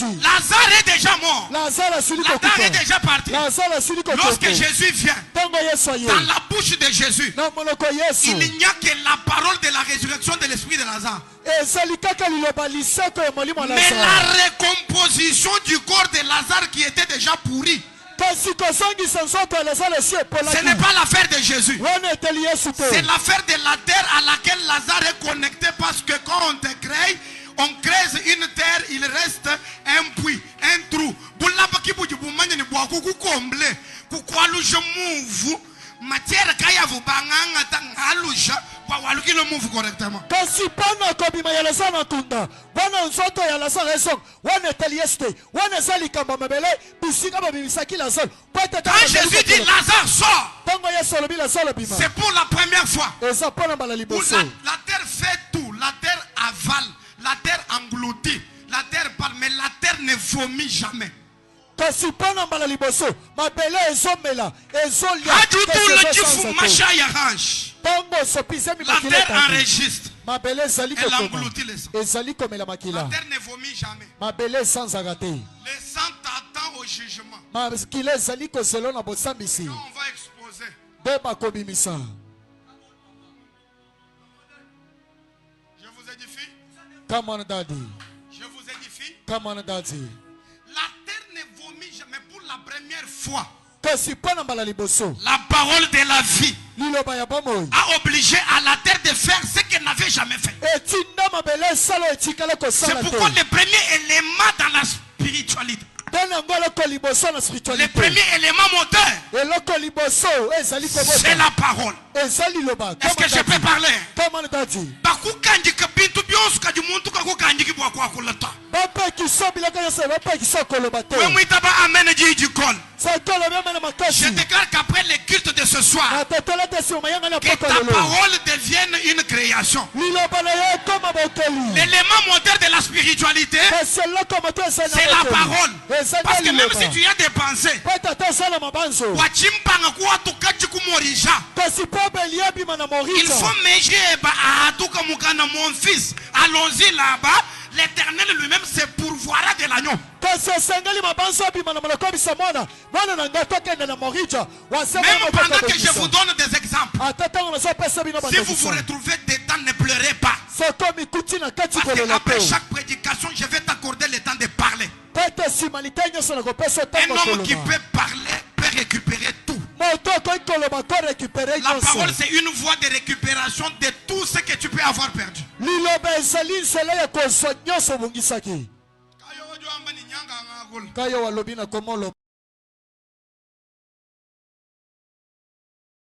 Lazare est déjà mort. Lazare est déjà parti. Lorsque Jésus vient, dans la bouche de Jésus, il n'y a que la parole de la résurrection de l'esprit de Lazare. Mais la recomposition du corps de Lazare qui était déjà pourri, ce n'est pas l'affaire de Jésus. C'est l'affaire de la terre à laquelle Lazare est connecté, parce que quand on te crée, on creuse une terre, il reste un puits, un trou. Matière kaya vous banganga tangalusha kwa waluki le move correctement. Kasi pana kobima ya lazana tunda. Wana nzoto ya lazana eso. Wana telieste. Wana zali kamba mabele. Bisinga babimisaki lazana. Quand Jésus dit Lazare sort, c'est pour la première fois. La terre fait tout. La terre avale. La terre engloutit. La terre parle. Mais la terre ne vomit jamais. Kasi pana mbala liboso mabele ezomela ezolia la terre enregistre, mabele ezali elle engloutit le sang. ezali komela makila. La terre ne vomit jamais. Mabele sans agate. Le sang t'attend au jugement. Makila ezali koselo na bosambisi. Quand on va exposer, de bakobimisa. je vous édifie. Come on daddy. Je vous édifie. Come on daddy. La terre ne vomit jamais. Pour la première fois, la parole de la vie a obligé à la terre de faire ce qu'elle n'avait jamais fait. C'est pourquoi le premier élément dans la spiritualité, le premier élément moteur, c'est la parole. Est-ce que je peux parler? Je déclare qu'après le culte de ce soir, que ta parole devienne une création. L'élément moteur de la spiritualité, c'est la parole. Parce que même si tu as des pensées, il faut mesurer mon fils. Allons-y là-bas. L'Éternel lui-même se pourvoira de l'agneau. Même pendant que je vous donne des exemples, si vous vous retrouvez dedans, ne pleurez pas. Parce qu'après chaque prédication, je vais t'accorder le temps de parler. Un homme qui peut parler peut récupérer tout. La parole, c'est une voie de récupération de tout ce que tu peux avoir perdu.